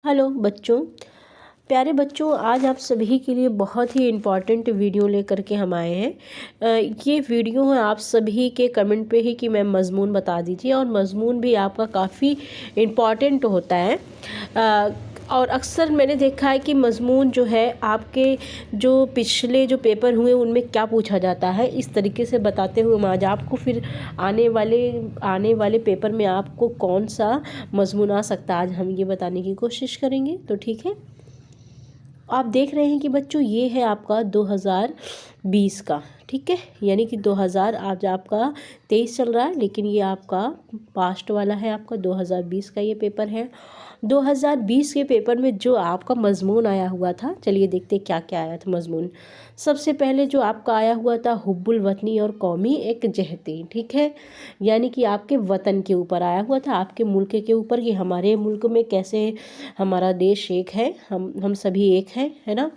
Hello बच्चों, प्यारे बच्चों, आज आप सभी के लिए बहुत ही इम्पॉर्टेंट वीडियो लेकर के हम आए हैं। ये वीडियो है आप सभी के कमेंट पे ही कि मैम मज़मून बता दीजिए, और मज़मून भी आपका काफ़ी इम्पॉर्टेंट होता है। और अक्सर मैंने देखा है कि मज़मून जो है आपके जो पिछले जो पेपर हुए उनमें क्या पूछा जाता है, इस तरीके से बताते हुए हम आज आपको फिर आने वाले पेपर में आपको कौन सा मज़मून आ सकता है, आज हम ये बताने की कोशिश करेंगे। तो ठीक है, आप देख रहे हैं कि बच्चों ये है आपका 2020 का, ठीक है, यानी कि 2000 आज आपका 23 चल रहा है, लेकिन ये आपका पास्ट वाला है, आपका 2020 का ये पेपर है। 2020 के पेपर में जो आपका मज़मून आया हुआ था, चलिए देखते क्या क्या आया था मज़मून। सबसे पहले जो आपका आया हुआ था, हुब्बुल वतनी और कौमी एक जहती, ठीक है, यानी कि आपके वतन के ऊपर आया हुआ था, आपके मुल्क के ऊपर कि हमारे मुल्क में कैसे हमारा देश एक है, हम सभी एक हैं, है ना।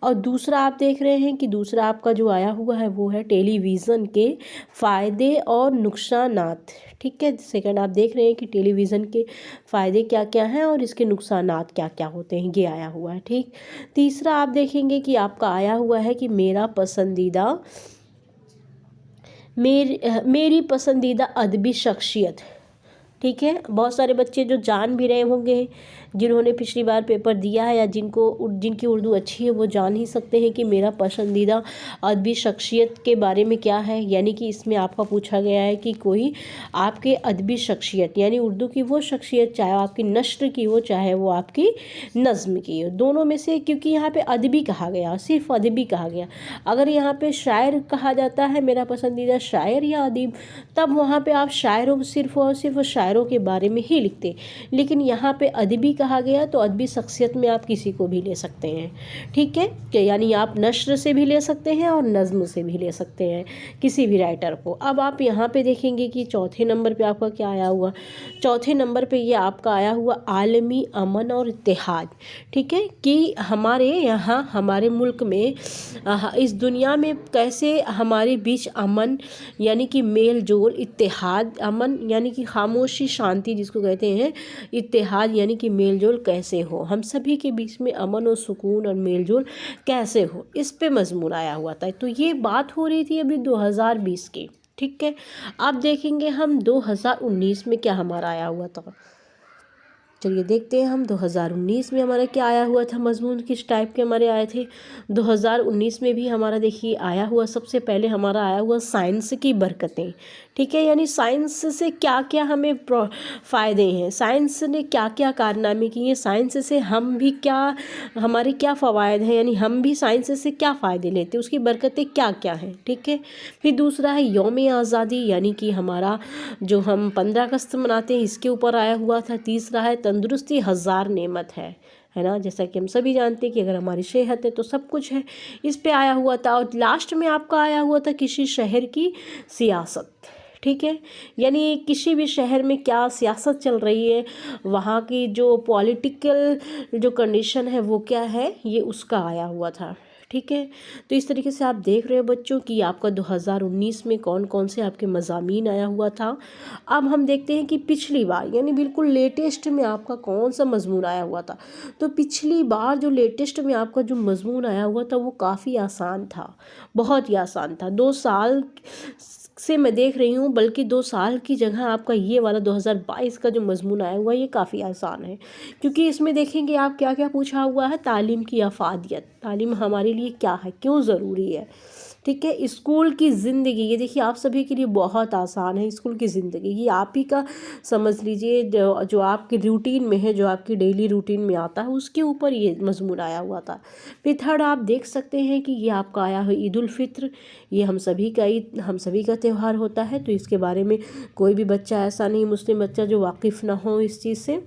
और दूसरा आप देख रहे हैं कि दूसरा आपका जो आया हुआ है वो है टेलीविज़न के फ़ायदे और नुकसानात, ठीक है। सेकंड आप देख रहे हैं कि टेलीविज़न के फ़ायदे क्या क्या हैं और इसके नुकसानात क्या क्या होते हैं, ये आया हुआ है, ठीक। तीसरा आप देखेंगे कि आपका आया हुआ है कि मेरी पसंदीदा अदबी शख्सियत, ठीक है। बहुत सारे बच्चे जो जान भी रहे होंगे, जिन्होंने पिछली बार पेपर दिया है या जिनकी उर्दू अच्छी है, वो जान ही सकते हैं कि मेरा पसंदीदा अदबी शख्सियत के बारे में क्या है। यानी कि इसमें आपका पूछा गया है कि कोई आपके अदबी शख्सियत, यानी उर्दू की वो शख्सियत, चाहे आपकी नस्र की हो चाहे वो आपकी नज़्म की हो, दोनों में से, क्योंकि यहाँ पे अदबी कहा गया, सिर्फ अदबी कहा गया। अगर यहाँ पे शायर कहा जाता है मेरा पसंदीदा शायर या अदीब, तब वहाँ पे आप शायरों सिर्फ और सिर्फ शायरों के बारे में ही लिखते, लेकिन यहाँ पे अदबी कहा गया तो अदबी शख्सियत में आप किसी को भी ले सकते हैं, ठीक है, कि यानी आप नस्र से भी ले सकते हैं और नज़्म से भी ले सकते हैं किसी भी राइटर को। अब आप यहाँ पे देखेंगे कि चौथे नंबर पे आपका क्या आया हुआ, चौथे नंबर पे ये आपका आया हुआ आलमी अमन और इत्तेहाद, ठीक है, कि हमारे यहाँ हमारे मुल्क में इस दुनिया में कैसे हमारे बीच अमन यानी कि मेल जोल, इत्तेहाद, अमन यानी कि खामोशी शांति जिसको कहते हैं, इत्तेहाद यानी कि मेल जोल कैसे हो, हम सभी के बीच में अमन और सुकून और मेल जोल कैसे हो, इस पे मजमून आया हुआ था। तो ये बात हो रही थी अभी 2020 की, ठीक है। अब देखेंगे हम 2019 में क्या हमारा आया हुआ था। चलिए देखते हैं हम 2019 में हमारा क्या आया हुआ था, मजमून किस टाइप के हमारे आए थे। 2019 में भी हमारा देखिए आया हुआ, सबसे पहले हमारा आया हुआ साइंस की बरकतें, ठीक है, यानी साइंस से क्या क्या हमें फ़ायदे हैं, साइंस ने क्या क्या कारनामे किए, साइंस से हम भी क्या, हमारे क्या फ़वायद हैं, यानी हम भी साइंस से क्या फ़ायदे लेते हैं, उसकी बरकतें क्या क्या हैं, ठीक है। फिर दूसरा है यौम आज़ादी, यानी कि हमारा जो हम 15 अगस्त मनाते हैं, इसके ऊपर आया हुआ था। तीसरा है तंदुरुस्ती हज़ार नेमत है ना, जैसा कि हम सभी जानते हैं कि अगर हमारी सेहत है तो सब कुछ है, इस पे आया हुआ था। और लास्ट में आपका आया हुआ था किसी शहर की सियासत, ठीक है, यानी किसी भी शहर में क्या सियासत चल रही है, वहाँ की जो पॉलिटिकल जो कंडीशन है वो क्या है, ये उसका आया हुआ था, ठीक है। तो इस तरीके से आप देख रहे हो बच्चों कि आपका 2019 में कौन कौन से आपके मज़ामीन आया हुआ था। अब हम देखते हैं कि पिछली बार यानी बिल्कुल लेटेस्ट में आपका कौन सा मजमून आया हुआ था। तो पिछली बार जो लेटेस्ट में आपका जो मजमून आया हुआ था वो काफ़ी आसान था, बहुत ही आसान था। 2 साल से मैं देख रही हूँ, बल्कि 2 साल की जगह आपका ये वाला 2022 का जो मजमून आया हुआ है ये काफ़ी आसान है, क्योंकि इसमें देखेंगे आप क्या क्या पूछा हुआ है। तालीम की अफादियत, तालीम हमारे लिए क्या है, क्यों ज़रूरी है, ठीक है। स्कूल की ज़िंदगी, ये देखिए आप सभी के लिए बहुत आसान है। स्कूल की ज़िंदगी ये आप ही का समझ लीजिए, जो आपकी रूटीन में है, जो आपकी डेली रूटीन में आता है, उसके ऊपर ये मजमून आया हुआ था। फिर थर्ड आप देख सकते हैं कि ये आपका आया है ईद उल फित्र, ये हम सभी का त्यौहार होता है। तो इसके बारे में कोई भी बच्चा ऐसा नहीं, मुस्लिम बच्चा जो वाकिफ़ ना हो इस चीज़ से।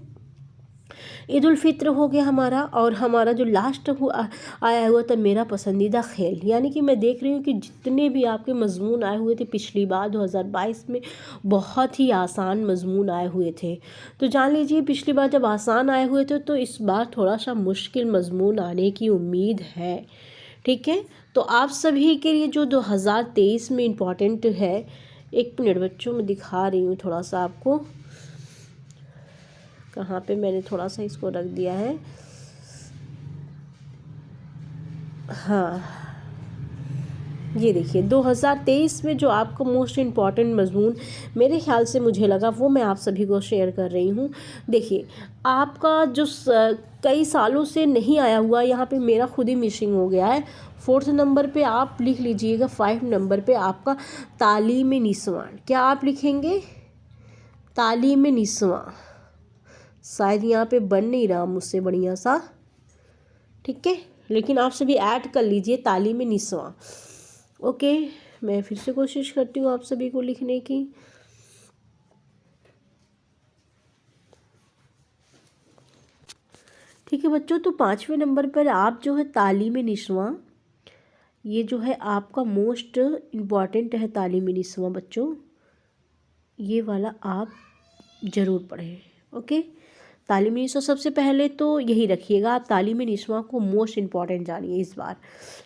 ईद उल फित्र हो गया हमारा, और हमारा जो लास्ट आया हुआ था मेरा पसंदीदा खेल, यानी कि मैं देख रही हूँ कि जितने भी आपके मजमून आए हुए थे पिछली बार 2022 में, बहुत ही आसान मजमून आए हुए थे। तो जान लीजिए पिछली बार जब आसान आए हुए थे तो इस बार थोड़ा सा मुश्किल मजमून आने की उम्मीद है, ठीक है। तो आप सभी के लिए जो 2023 में इम्पॉर्टेंट है, एक मिनट बच्चों मैं दिखा रही हूँ थोड़ा सा आपको, कहाँ पे मैंने थोड़ा सा इसको रख दिया है, हाँ ये देखिए 2023 में जो आपका मोस्ट इम्पॉर्टेंट मजमून मेरे ख्याल से मुझे लगा वो मैं आप सभी को शेयर कर रही हूँ। देखिए आपका जो कई सालों से नहीं आया हुआ, यहाँ पे मेरा खुद ही मिसिंग हो गया है। 4th नंबर पे आप लिख लीजिएगा, 5 नंबर पे आपका तालीम निस्वां। क्या आप लिखेंगे? तालीम निस्वां। शायद यहाँ पे बन नहीं रहा मुझसे बढ़िया सा, ठीक है, लेकिन आप सभी ऐड कर लीजिए तालीम निस्वां। ओके, मैं फिर से कोशिश करती हूँ आप सभी को लिखने की। ठीक है बच्चों, तो 5वें नंबर पर आप जो है तालीम निस्वां, ये जो है आपका मोस्ट इम्पॉर्टेंट है तालीम निस्वां बच्चों, ये वाला आप ज़रूर पढ़ें। ओके, तालीमी निस्वां सबसे पहले तो यही रखिएगा, आप तालीमी निस्वां को मोस्ट इम्पॉर्टेंट जानिए इस बार,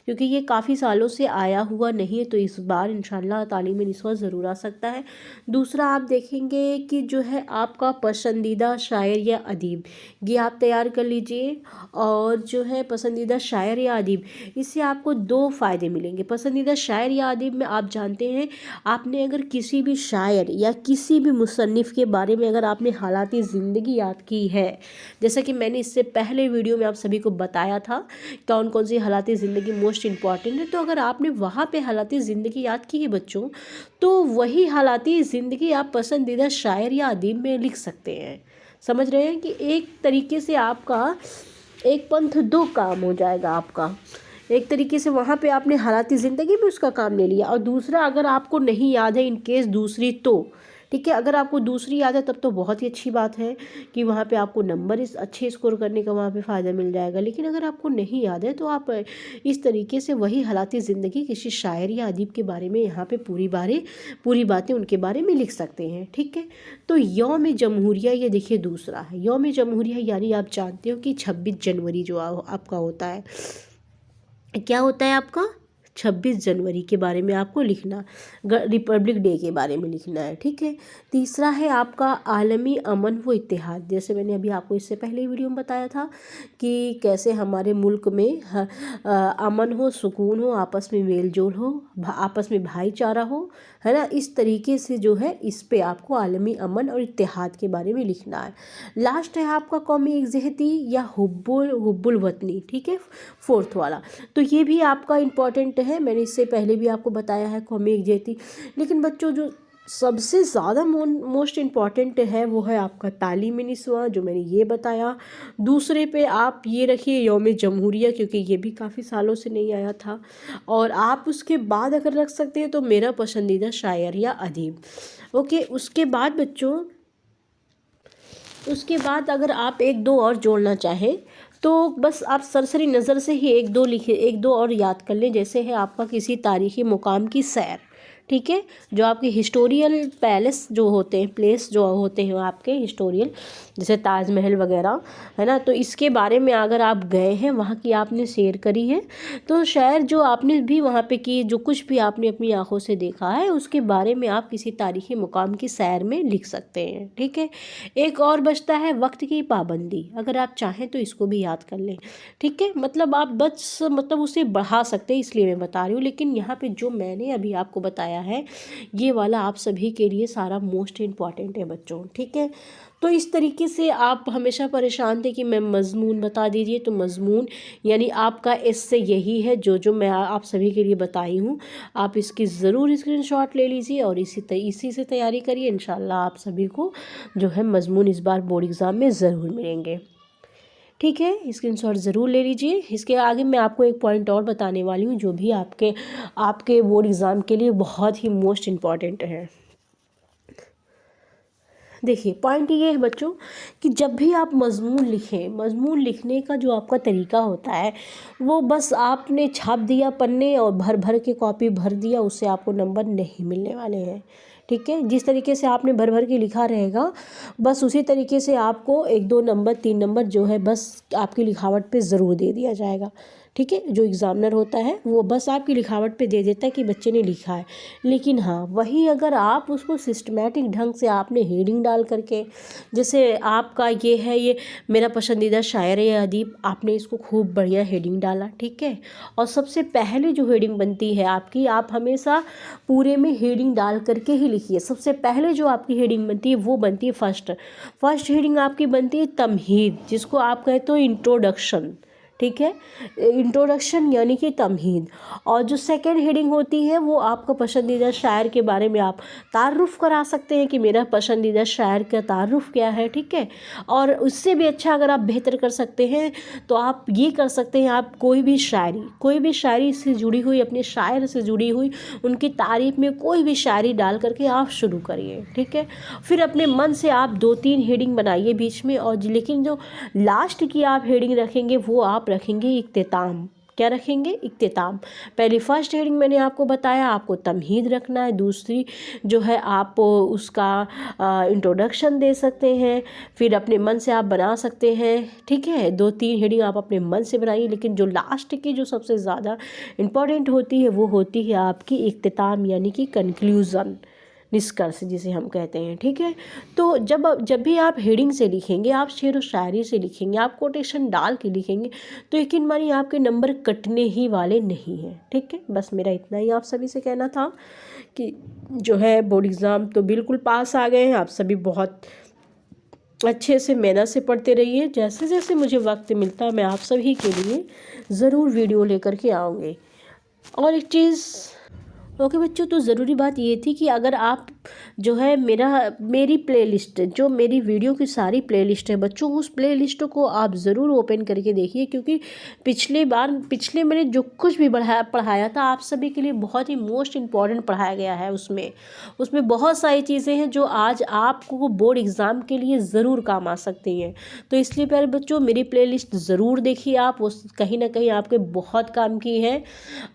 क्योंकि ये काफ़ी सालों से आया हुआ नहीं है, तो इस बार इंशाल्लाह तालीमी निस्वां ज़रूर आ सकता है। दूसरा आप देखेंगे कि जो है आपका पसंदीदा शायर या अदीब, ये आप तैयार कर लीजिए। और जो है पसंदीदा शायर या अदीब, इससे आपको 2 फ़ायदे मिलेंगे। पसंदीदा शायर या अदीब में आप जानते हैं, आपने अगर किसी भी शायर या किसी भी मुसन्निफ़ के बारे में अगर आपने हालाती ज़िंदगी याद की है, जैसा कि मैंने इससे पहले वीडियो में आप सभी को बताया था कौन कौन सी हालाती ज़िंदगी मोस्ट इम्पॉर्टेंट है, तो अगर आपने वहाँ पे हालाती ज़िंदगी याद की है बच्चों, तो वही हालाती ज़िंदगी आप पसंदीदा शायर या अदीब में लिख सकते हैं। समझ रहे हैं कि एक तरीके से आपका एक पंथ 2 काम हो जाएगा आपका। एक तरीके से वहाँ पे आपने हालाती ज़िंदगी भी उसका काम ले लिया, और दूसरा अगर आपको नहीं याद है इन केस दूसरी, तो ठीक है, अगर आपको दूसरी याद है तब तो बहुत ही अच्छी बात है कि वहाँ पे आपको नंबर इस अच्छे स्कोर करने का वहाँ पे फ़ायदा मिल जाएगा। लेकिन अगर आपको नहीं याद है तो आप इस तरीके से वही हालाती ज़िंदगी किसी शायर या अदीब के बारे में यहाँ पे पूरी बातें उनके बारे में लिख सकते हैं। ठीक है, तो यौम जमहूरिया, ये देखिए दूसरा है यौम जमहूरिया, यानी आप जानते हो कि 26 जनवरी जो आपका होता है, क्या होता है आपका 26 जनवरी के बारे में आपको लिखना, रिपब्लिक डे के बारे में लिखना है। ठीक है, तीसरा है आपका आलमी अमन व इत्तेहाद। जैसे मैंने अभी आपको इससे पहले वीडियो में बताया था कि कैसे हमारे मुल्क में अमन हो, सुकून हो, आपस में मेल जोल हो, आपस में भाईचारा हो, है ना, इस तरीके से जो है इस पे आपको आलमी अमन और इत्तेहाद के बारे में लिखना है। लास्ट है आपका कौमी एकजहती या हुब्बुल वतनी। ठीक है, 4th वाला, तो ये भी आपका इम्पॉर्टेंट है, मैंने इससे पहले भी आपको बताया है कौमी एकजहती। लेकिन बच्चों जो सबसे ज़्यादा मोस्ट इम्पॉर्टेंट है वो है आपका तालीम निस्वां, जो मैंने ये बताया। दूसरे पे आप ये रखिए यौम जमहूरिया, क्योंकि ये भी काफ़ी सालों से नहीं आया था। और आप उसके बाद अगर रख सकते हैं तो मेरा पसंदीदा शायर या अदीब। ओके, उसके बाद बच्चों, उसके बाद अगर आप 1-2 और जोड़ना चाहें तो बस आप सरसरी नज़र से ही 1-2 लिखे, 1-2 और याद कर लें। जैसे है आपका किसी तारीख़ी मुकाम की सैर, ठीक है, जो आपके हिस्टोरियल पैलेस जो होते हैं, प्लेस जो होते हैं आपके हिस्टोरियल, जैसे ताजमहल वगैरह, है ना, तो इसके बारे में अगर आप गए हैं, वहाँ की आपने सैर करी है, तो शायद जो आपने भी वहाँ पे की, जो कुछ भी आपने अपनी आंखों से देखा है, उसके बारे में आप किसी तारीख़ी मुकाम की सैर में लिख सकते हैं। ठीक है, एक और बचता है वक्त की पाबंदी, अगर आप चाहें तो इसको भी याद कर लें। ठीक है, मतलब आप मतलब उसे बढ़ा सकते हैं, इसलिए मैं बता रही हूँ। लेकिन यहाँ पे जो मैंने अभी आपको बताया है, ये वाला आप सभी के लिए सारा मोस्ट इम्पॉर्टेंट है बच्चों। ठीक है, तो इस तरीके से आप हमेशा परेशान थे कि मैं मज़मून बता दीजिए, तो मज़मून यानी आपका इससे यही है जो मैं आप सभी के लिए बताई हूँ। आप इसकी ज़रूर स्क्रीनशॉट ले लीजिए और इसी से तैयारी करिए। इंशाल्लाह आप सभी को जो है मज़मून इस बार बोर्ड एग्ज़ाम में ज़रूर मिलेंगे। ठीक है, स्क्रीनशॉट ज़रूर ले लीजिए। इसके आगे मैं आपको एक पॉइंट और बताने वाली हूँ, जो भी आपके बोर्ड एग्ज़ाम के लिए बहुत ही मोस्ट इम्पॉर्टेंट है। देखिए, पॉइंट ये है बच्चों कि जब भी आप मज़मून लिखें, मज़मून लिखने का जो आपका तरीका होता है, वो बस आपने छाप दिया पन्ने और भर भर के कॉपी भर दिया, उससे आपको नंबर नहीं मिलने वाले हैं। ठीक है, जिस तरीके से आपने भर भर के लिखा रहेगा, बस उसी तरीके से आपको 1-2 नंबर 3 नंबर जो है बस आपकी लिखावट पे ज़रूर दे दिया जाएगा। ठीक है। जो एग्ज़ामिनर होता है वो बस आपकी लिखावट पे दे देता है कि बच्चे ने लिखा है, लेकिन हाँ वही अगर आप उसको सिस्टमैटिक ढंग से आपने हेडिंग डाल करके, जैसे आपका ये है, ये मेरा पसंदीदा शायर है या अदीब, आपने इसको खूब बढ़िया हेडिंग डाला, ठीक है। और सबसे पहले जो हेडिंग बनती है आपकी, आप हमेशा पूरे में हेडिंग डाल करके ही लिखिए। सबसे पहले जो आपकी हेडिंग बनती है वो बनती है फर्स्ट हेडिंग आपकी बनती है तमहीद, जिसको आप कहते हो इंट्रोडक्शन, ठीक है। इंट्रोडक्शन यानी कि तमहीद। और जो सेकंड हेडिंग होती है वो आपका पसंदीदा शायर के बारे में आप तारुफ़ करा सकते हैं कि मेरा पसंदीदा शायर का तारुफ़ क्या है, ठीक है। और उससे भी अच्छा अगर आप बेहतर कर सकते हैं तो आप ये कर सकते हैं, आप कोई भी शायरी से जुड़ी हुई, अपने शायर से जुड़ी हुई उनकी तारीफ़ में कोई भी शायरी डाल करके आप शुरू करिए, ठीक है। फिर अपने मन से आप 2-3 हेडिंग बनाइए बीच में, और लेकिन जो लास्ट की आप हेडिंग रखेंगे वो आप रखेंगे इख्तिताम। क्या रखेंगे? इख्तिताम। पहली फर्स्ट हेडिंग मैंने आपको बताया, आपको तमहीद रखना है। दूसरी जो है आप उसका इंट्रोडक्शन दे सकते हैं, फिर अपने मन से आप बना सकते हैं, ठीक है। 2-3 हेडिंग आप अपने मन से बनाइए, लेकिन जो लास्ट की जो सबसे ज़्यादा इम्पॉर्टेंट होती है वो होती है आपकी इख्तिताम, यानी कि कंक्लूज़न, निष्कर्ष जिसे हम कहते हैं, ठीक है। तो जब भी आप हेडिंग से लिखेंगे, आप शेर व शायरी से लिखेंगे, आप कोटेशन डाल के लिखेंगे, तो यकीन मानिए आपके नंबर कटने ही वाले नहीं हैं, ठीक है। बस मेरा इतना ही आप सभी से कहना था कि जो है बोर्ड एग्ज़ाम तो बिल्कुल पास आ गए हैं। आप सभी बहुत अच्छे से मेहनत से पढ़ते रहिए। जैसे जैसे मुझे वक्त मिलता है मैं आप सभी के लिए ज़रूर वीडियो लेकर के आऊँगी। और एक चीज़, ओके बच्चों, तो ज़रूरी बात ये थी कि अगर आप जो है मेरी प्लेलिस्ट, जो मेरी वीडियो की सारी प्लेलिस्ट है बच्चों, उस प्लेलिस्ट को आप ज़रूर ओपन करके देखिए, क्योंकि पिछले मैंने जो कुछ भी पढ़ाया था आप सभी के लिए बहुत ही मोस्ट इम्पॉर्टेंट पढ़ाया गया है। उसमें बहुत सारी चीज़ें हैं जो आज आपको बोर्ड एग्ज़ाम के लिए ज़रूर काम आ सकती हैं। तो इसलिए प्यारे बच्चों मेरी प्लेलिस्ट ज़रूर देखिए आप, उस कहीं ना कहीं आपके बहुत काम की है।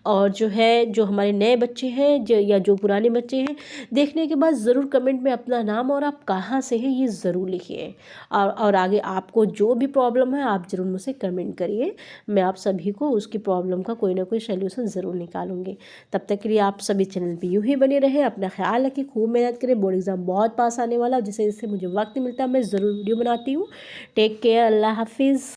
और जो है, जो हमारे नए बच्चे हैं या जो पुराने बच्चे हैं, देखने के बाद ज़रूर कमेंट में अपना नाम और आप कहाँ से हैं ये ज़रूर लिखिए। और आगे आपको जो भी प्रॉब्लम है आप ज़रूर मुझसे कमेंट करिए, मैं आप सभी को उसकी प्रॉब्लम का कोई ना कोई सल्यूशन ज़रूर निकालूंगी। तब तक के लिए आप सभी चैनल पे यूँ ही बने रहें, अपना ख्याल रखें, खूब मेहनत करें। बोर्ड एग्ज़ाम बहुत पास आने वाला, जैसे जैसे मुझे वक्त मिलता है मैं ज़रूर वीडियो बनाती हूँ। टेक केयर, अल्लाह हाफिज़।